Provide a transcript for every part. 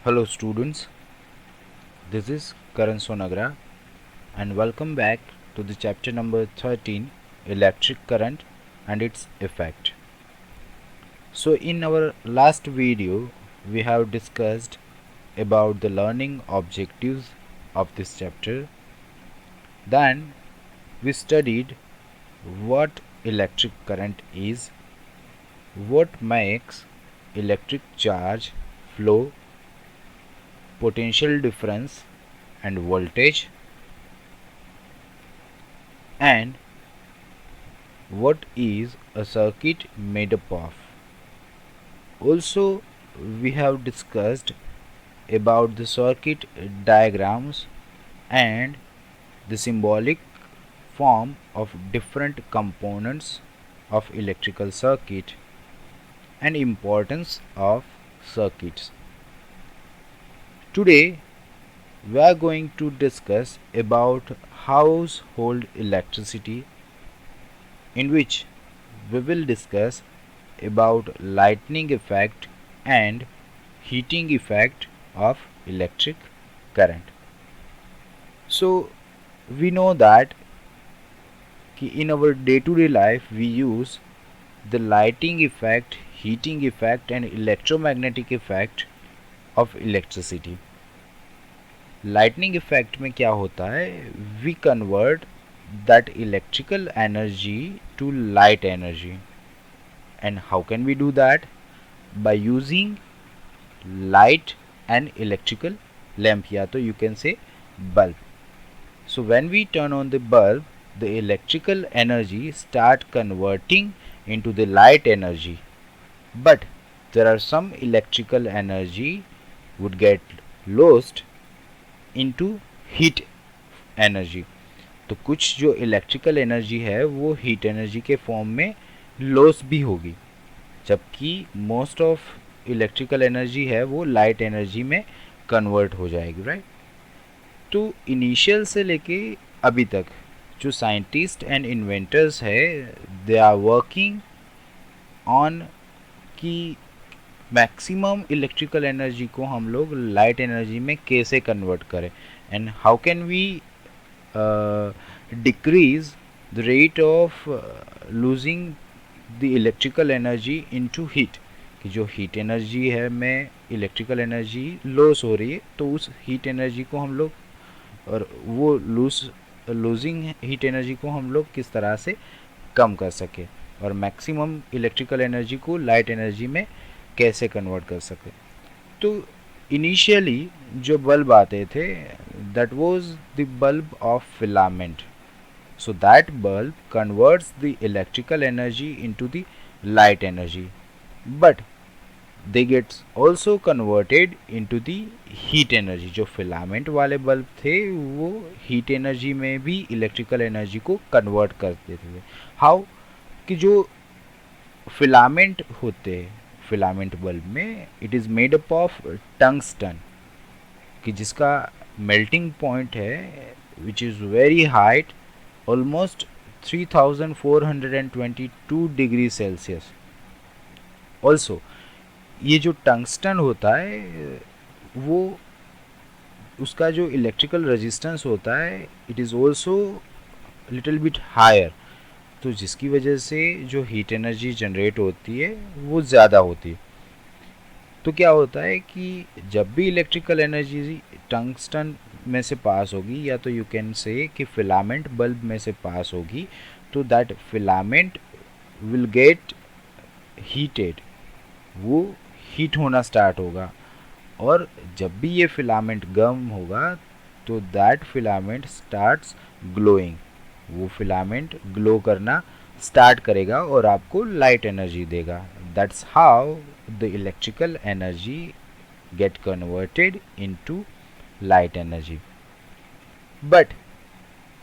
Hello students, this is Karan Sonagra and welcome back to the chapter number 13, Electric Current and its Effect. So in our last video we have discussed about the learning objectives of this chapter. Then we studied what electric current is, what makes electric charge flow, potential difference and voltage, and what is a circuit made up of. Also, we have discussed about the circuit diagrams and the symbolic form of different components of electrical circuit and importance of circuits. Today we are going to discuss about household electricity, in which we will discuss about lightning effect and heating effect of electric current. So we know that in our day to day life we use the lighting effect, heating effect and electromagnetic effect of electricity. Lightning effect में क्या होता है, we convert that electrical energy to light energy. And how can we do that? By using light and electrical lamp, या तो you can say bulb. So when we turn on the bulb, the electrical energy start converting into the light energy. But there are some electrical energy would get lost into heat energy. तो कुछ जो electrical energy है वो heat energy के form में loss भी होगी, जबकि मोस्ट ऑफ इलेक्ट्रिकल एनर्जी है वो लाइट एनर्जी में कन्वर्ट हो जाएगी, राइट. तो इनिशियल से लेके अभी तक जो साइंटिस्ट एंड इन्वेंटर्स है दे आर वर्किंग ऑन कि मैक्सिमम इलेक्ट्रिकल एनर्जी को हम लोग लाइट एनर्जी में कैसे कन्वर्ट करें and how can we decrease the rate of losing the electrical energy into heat. कि जो हीट एनर्जी है में इलेक्ट्रिकल एनर्जी लॉस हो रही है तो उस हीट एनर्जी को हम लोग और वो लूजिंग हीट एनर्जी को हम लोग किस तरह से कम कर सके और मैक्सिमम इलेक्ट्रिकल एनर्जी को लाइट एनर्जी में कैसे कन्वर्ट कर सके. तो इनिशियली जो बल्ब आते थे that was the bulb of filament. So that bulb converts the electrical energy into the light energy, but they gets also converted into the heat energy. जो filament वाले बल्ब थे वो हीट एनर्जी में भी electrical energy को convert कर देते थे. हाउ कि जो फिलामेंट होते हैं फिलामेंट बल्ब में it is made up of tungsten, कि जिसका मेल्टिंग पॉइंट है which is very height, almost 3422 degree Celsius. Also ये जो टंगस्टन होता है वो उसका जो इलेक्ट्रिकल रेजिस्टेंस होता है it is also little bit higher, तो जिसकी वजह से जो हीट एनर्जी जनरेट होती है वो ज़्यादा होती है. तो क्या होता है कि जब भी इलेक्ट्रिकल एनर्जी टंगस्टन में से पास होगी या तो यू कैन से कि फिलामेंट बल्ब में से पास होगी तो that filament will get heated, वो हीट होना स्टार्ट होगा. और जब भी ये फिलामेंट गर्म होगा तो दैट फिलामेंट स्टार्ट्स ग्लोइंग, वो फिलामेंट ग्लो करना स्टार्ट करेगा और आपको लाइट एनर्जी देगा. That's how the electrical energy get converted into light energy. But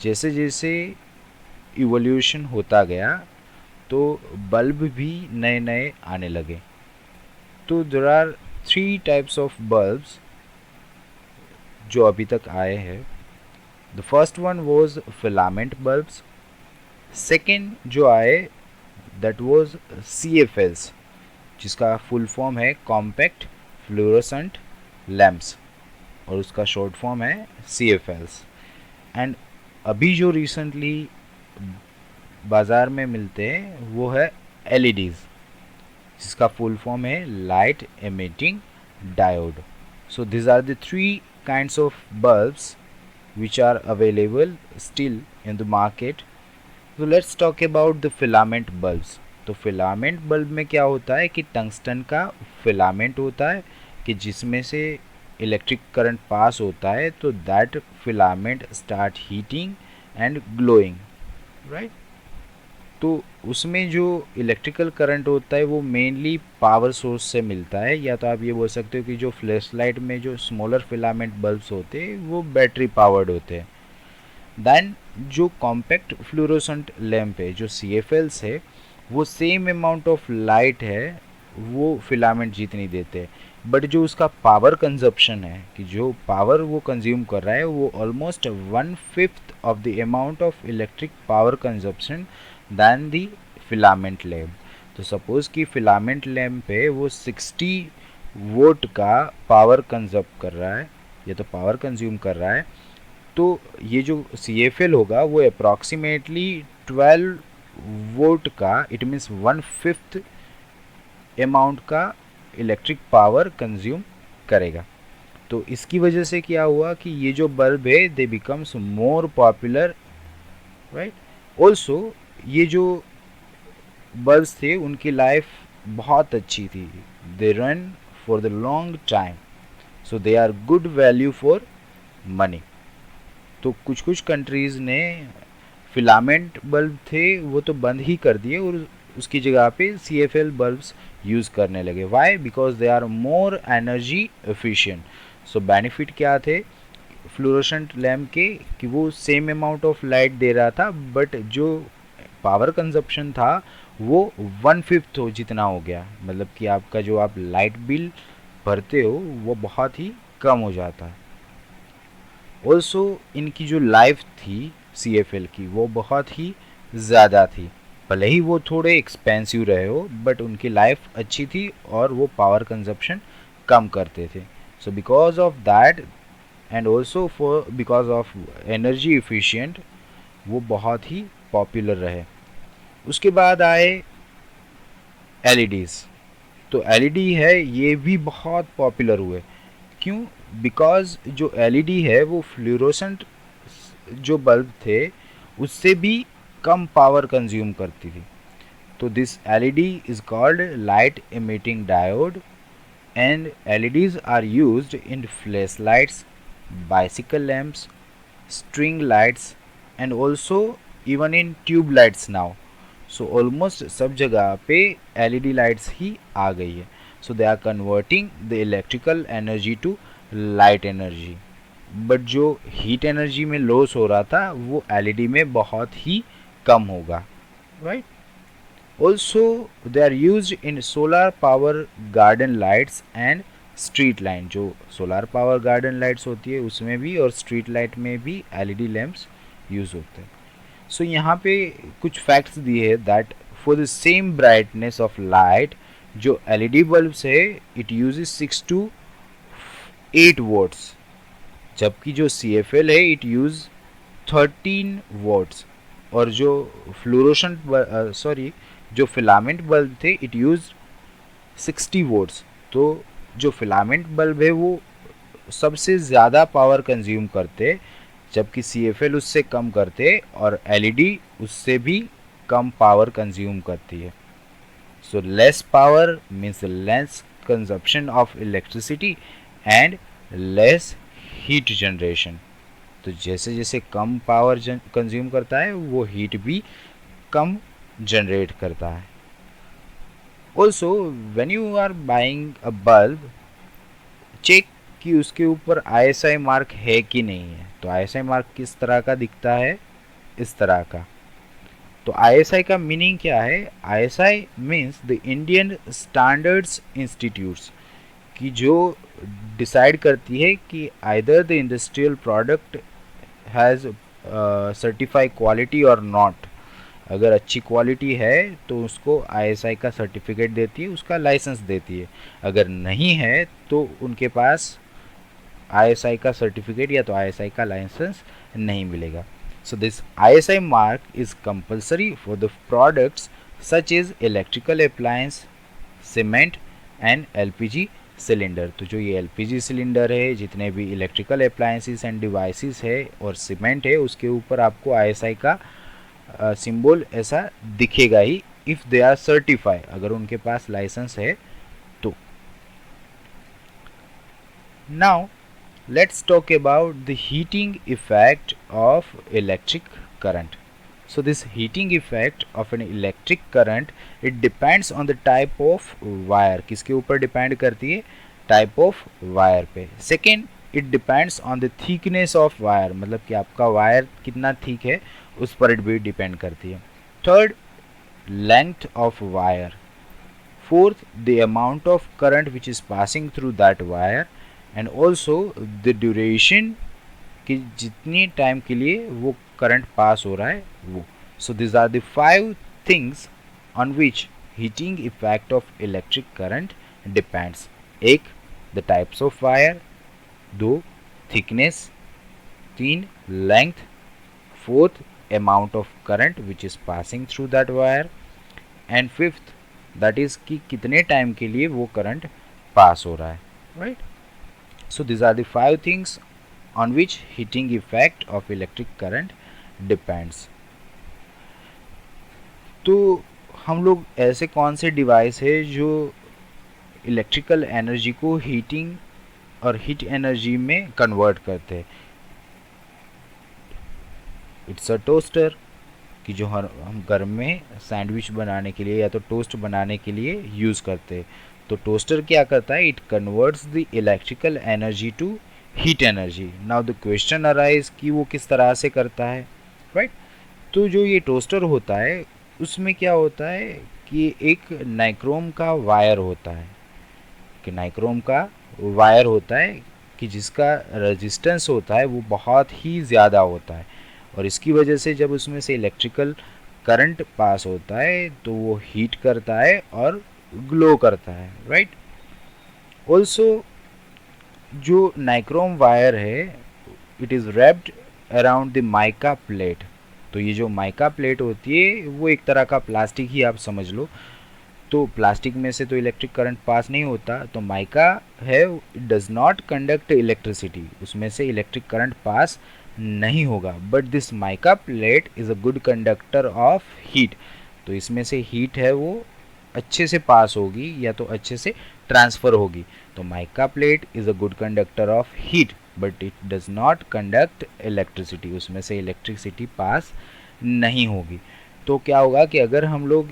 जैसे जैसे इवोल्यूशन होता गया तो बल्ब भी नए नए आने लगे. तो there are 3 types of bulbs जो अभी तक आए हैं. The first one was filament bulbs. Second जो आए that was CFLs, जिसका फुल फॉर्म है कॉम्पैक्ट फ्लोरोसेंट लैम्प्स, और उसका शॉर्ट फॉर्म है CFLs। एंड अभी जो रिसेंटली बाज़ार में मिलते हैं वो है LEDs, जिसका फुल फॉर्म है light emitting diode. So this are the three kinds of bulbs which are available still in the market. So let's talk about the filament bulbs. तो फिलामेंट बल्ब में क्या होता है कि टंगस्टन का filament होता है कि जिसमें से इलेक्ट्रिक करंट पास होता है, तो that filament start heating and glowing, right. तो उसमें जो इलेक्ट्रिकल करंट होता है वो मेनली पावर सोर्स से मिलता है, या तो आप ये बोल सकते हो कि जो फ्लैश लाइट में जो स्मॉलर फिलामेंट बल्ब्स होते हैं वो बैटरी पावर्ड होते हैं। देन जो कॉम्पैक्ट फ्लोरोसेंट लैम्प है, जो CFLs है, वो सेम अमाउंट ऑफ लाइट है वो फिलामेंट जितनी देते हैं, बट जो उसका पावर कंजप्शन है, कि जो पावर वो कंज्यूम कर रहा है वो almost 1/5 of the amount of electric power consumption than the filament lamp. तो सपोज कि फिलामेंट लैम्प है वो 60 वोट का पावर कंजप्ट कर रहा है, या तो पावर कंज्यूम कर रहा है, तो ये जो CFL होगा वो अप्रॉक्सीमेटली 12 वोट का, इट मीन्स 1/5 अमाउंट का इलेक्ट्रिक पावर कंज्यूम करेगा। तो इसकी वजह से क्या हुआ कि ये जो बल्ब है they becomes more popular, right. Also ये जो बल्ब्स थे उनकी लाइफ बहुत अच्छी थी, they run for the long time, so they are good value for money. तो कुछ कुछ कंट्रीज़ ने फिलामेंट बल्ब थे वो तो बंद ही कर दिए और उसकी जगह पे CFL बल्ब्स यूज़ करने लगे। Why? Because they are more energy efficient. So benefit क्या थे फ्लोरोसेंट लैम्प के, कि वो सेम अमाउंट ऑफ लाइट दे रहा था, बट जो पावर कंजप्शन था वो 1/5 हो जितना हो गया, मतलब कि आपका जो आप लाइट बिल भरते हो वो बहुत ही कम हो जाता है। ऑल्सो इनकी जो लाइफ थी CFL की वो बहुत ही ज़्यादा थी, भले ही वो थोड़े एक्सपेंसिव रहे हो, बट उनकी लाइफ अच्छी थी और वो पावर कंजप्शन कम करते थे। So because of that and also for because of energy efficient वो बहुत ही पॉपुलर रहे। उसके बाद आए LEDs। तो LED है ये भी बहुत पॉपुलर हुए। क्यों? बिकॉज जो LED है वो फ्लोरोसेंट जो बल्ब थे उससे भी कम पावर कंज्यूम करती थी। तो this LED is called light emitting diode, and LEDs are used in flash lights, bicycle lamps, string lights and also even in tube lights now. So almost सब जगह पे LED लाइट्स ही आ गई है। So they are converting the electrical energy to light energy, but जो heat energy में loss हो रहा था वो LED में बहुत ही कम होगा, right. Also they are use in solar power garden lights and street light. जो सोलर पावर गार्डन लाइट्स होती है उसमें भी और स्ट्रीट लाइट में भी LED लैम्प्स यूज़ होते हैं। सो यहाँ पे कुछ फैक्ट्स दिए हैं that for the same brightness of light जो LED बल्ब्स है इट यूजेस 6 to 8 वोट्स, जबकि जो CFL है इट यूज़ 13 वोट्स, और जो फ्लोरोसेंट जो फिलामेंट बल्ब थे इट यूज 60 वोट्स। तो जो फिलामेंट बल्ब है वो सबसे ज़्यादा पावर कंज्यूम करते, जबकि CFL उससे कम करते और LED उससे भी कम पावर कंज्यूम करती है। So less power means less consumption of electricity and less heat generation. तो जैसे जैसे कम पावर कंज्यूम करता है वो हीट भी कम जनरेट करता है। Also when you are buying a bulb, check कि उसके ऊपर ISI मार्क है कि नहीं है। तो ISI मार्क किस तरह का दिखता है? इस तरह का। तो ISI का मीनिंग क्या है? ISI means the Indian standards institutes, की जो डिसाइड करती है कि either the industrial product has certified quality और नॉट। अगर अच्छी क्वालिटी है तो उसको ISI का सर्टिफिकेट देती है, उसका लाइसेंस देती है। अगर नहीं है तो उनके पास आईएसआई का सर्टिफिकेट या तो आईएसआई का लाइसेंस नहीं मिलेगा. So this ISI mark is compulsory for the products such is electrical appliance, cement and LPG cylinder. तो जो ये एलपीजी सिलेंडर है, जितने भी इलेक्ट्रिकल अप्लायंसेस एंड डिवाइसेस है और सीमेंट है, उसके ऊपर आपको आईएसआई का सिंबल ऐसा दिखेगा ही इफ़ दे आर सर्टिफाइड, अगर उनके पास लाइसेंस है तो. Now let's talk about the heating effect of electric current. So this heating effect of an electric current, it depends on the type of wire. किसके ऊपर depend करती है? Type of wire पे. Second, it depends on the thickness of wire, मतलब कि आपका wire कितना thick है उस पर भी डिपेंड करती है. Third, length of wire. Fourth, the amount of current which is passing through that wire and also the duration, कि जितनी टाइम के लिए वो करंट पास हो रहा है वो. So this are the 5 things on which heating effect of electric current depends. एक, the types of wire. 2, thickness. 3, length. 4th, amount of current which is passing through that wire. And 5th, that is कि कितने time के लिए वो current pass हो रहा है. Right. So these are the 5 things on which heating effect of electric current depends. तो हम लोग ऐसे कौन से डिवाइस है जो इलेक्ट्रिकल एनर्जी को हीटिंग और हीट एनर्जी में कन्वर्ट करते हैं. इट्स अ टोस्टर, कि जो हम घर में सैंडविच बनाने के लिए या तो टोस्ट बनाने के लिए यूज़ करते हैं. तो टोस्टर क्या करता है? It converts the electrical energy to heat energy. Now the question arise कि वो किस तरह से करता है. राइट. तो जो ये टोस्टर होता है उसमें क्या होता है कि एक नाइक्रोम का वायर होता है, कि नाइक्रोम का वायर होता है कि जिसका रेजिस्टेंस होता है वो बहुत ही ज़्यादा होता है, और इसकी वजह से जब उसमें से इलेक्ट्रिकल करंट पास होता है तो वो हीट करता है और ग्लो करता है. राइट. ऑल्सो जो नाइक्रोम वायर है, it is wrapped around the mica plate. तो ये जो माइका प्लेट होती है वो एक तरह का प्लास्टिक ही आप समझ लो. तो प्लास्टिक में से तो इलेक्ट्रिक करंट पास नहीं होता, तो माइका है, it does not conduct electricity, उसमें से इलेक्ट्रिक करंट पास नहीं होगा. But this mica plate is a good conductor of heat. तो इसमें से हीट है वो अच्छे से पास होगी या तो अच्छे से ट्रांसफ़र होगी. तो mica plate is a good conductor of heat but it does not conduct electricity, उसमें से इलेक्ट्रिसिटी पास नहीं होगी. तो क्या होगा कि अगर हम लोग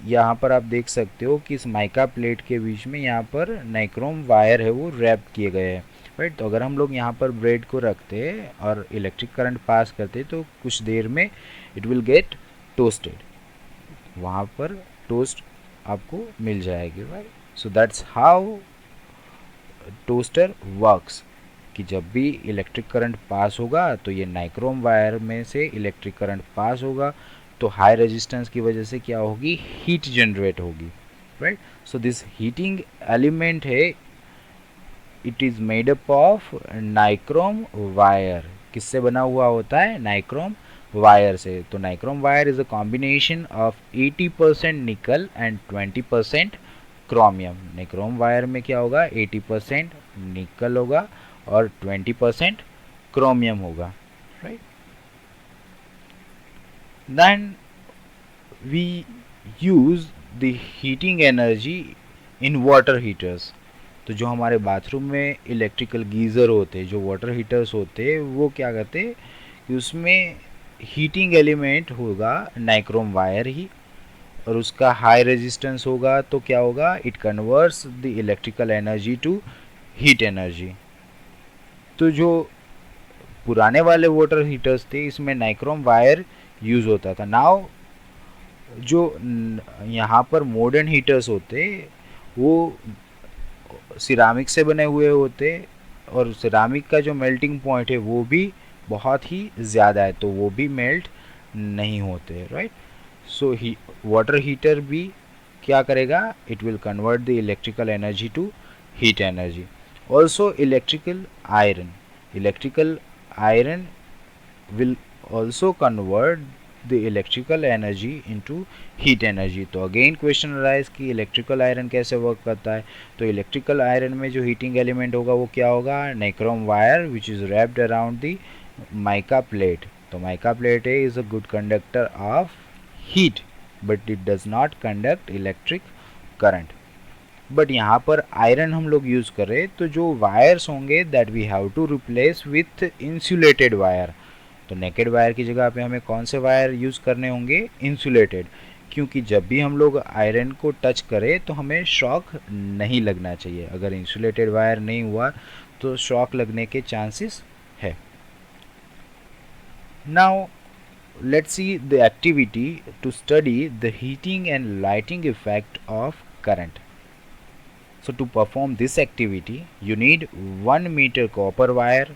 यहाँ पर आप देख सकते हो कि इस माइका प्लेट के बीच में यहाँ पर नाइक्रोम वायर है वो रैप किए गए हैं. राइट. तो अगर हम लोग यहाँ पर ब्रेड को रखते हैं और इलेक्ट्रिक करंट पास करते तो कुछ देर में इट विल गेट टोस्टेड, वहाँ पर टोस्ट आपको मिल जाएगी. Right. So that's how toaster works, कि जब भी इलेक्ट्रिक करंट पास होगा तो ये नाइक्रोम वायर में से इलेक्ट्रिक करंट पास होगा, तो हाई रेजिस्टेंस की वजह से क्या होगी? हीट जनरेट होगी. Right. So this heating element है, it is made up of nichrome wire. किससे बना हुआ होता है? नाइक्रोम वायर से. तो nichrome wire is a combination of 80% nickel and 20% chromium. Nichrome wire में क्या होगा? 80% निकल होगा और 20% क्रोमियम होगा. Right. Then we use the heating energy in water heaters. तो जो हमारे बाथरूम में इलेक्ट्रिकल गीज़र होते हैं, जो वाटर हीटर्स होते हैं, वो क्या करते हैं कि उसमें हीटिंग एलिमेंट होगा नाइक्रोम वायर ही, और उसका हाई रेजिस्टेंस होगा. तो क्या होगा? It converts the electrical energy to heat energy. तो जो पुराने वाले वाटर हीटर्स थे इसमें नाइक्रोम वायर यूज़ होता था. नाउ जो यहाँ पर मॉडर्न हीटर्स होते वो सिरामिक से बने हुए होते, और सिरामिक का जो मेल्टिंग पॉइंट है वो भी बहुत ही ज़्यादा है, तो वो भी मेल्ट नहीं होते. राइट. सो वाटर हीटर भी क्या करेगा? It will convert the electrical energy to heat energy. Also electrical iron will also convert the electrical energy into heat energy. तो अगेन क्वेश्चन अराइज कि इलेक्ट्रिकल आयरन कैसे work करता है. तो electrical iron में जो हीटिंग एलिमेंट होगा वो क्या होगा, nichrome wire which is wrapped around the mica plate. तो mica plate is a good conductor of heat but it does not conduct electric current. But यहाँ पर आयरन हम लोग यूज़ कर रहे तो जो वायर्स होंगे that we have to replace with insulated wire. तो नेकेड वायर की जगह पे हमें कौन से वायर यूज़ करने होंगे, इंसुलेटेड. क्योंकि जब भी हम लोग आयरन को टच करें तो हमें शॉक नहीं लगना चाहिए. अगर इंसुलेटेड वायर नहीं हुआ तो शॉक लगने के चांसेस है. Now let's see the activity to study the heating and lighting effect of current. So to perform this activity you need 1 meter copper wire,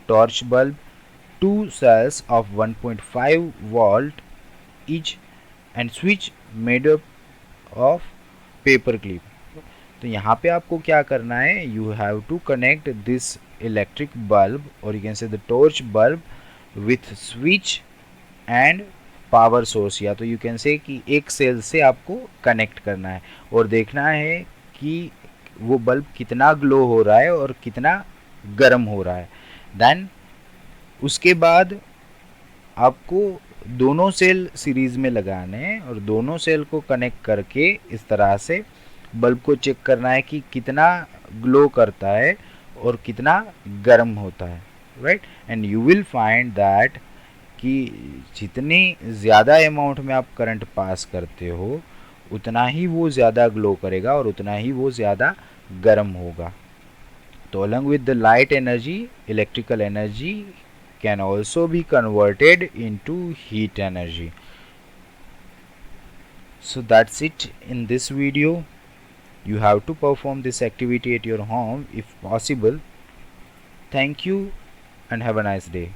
torch bulb, 2 cells of 1.5 volt each and switch made up of paper clip. तो यहाँ पे आपको क्या करना है, you have to connect this electric bulb or you can say the torch bulb with switch and power source, या तो you can say कि एक सेल से आपको कनेक्ट करना है और देखना है कि वो बल्ब कितना ग्लो हो रहा है और कितना गर्म हो रहा है. देन उसके बाद आपको दोनों सेल सीरीज़ में लगाने हैं और दोनों सेल को कनेक्ट करके इस तरह से बल्ब को चेक करना है कि कितना ग्लो करता है और कितना गर्म होता है, right. And you will find that कि जितनी ज़्यादा अमाउंट में आप करंट पास करते हो उतना ही वो ज़्यादा ग्लो करेगा और उतना ही वो ज़्यादा गर्म होगा. तो along with the light energy, electrical energy can also be converted into heat energy. So that's it in this video. You have to perform this activity at your home if possible. Thank you and have a nice day.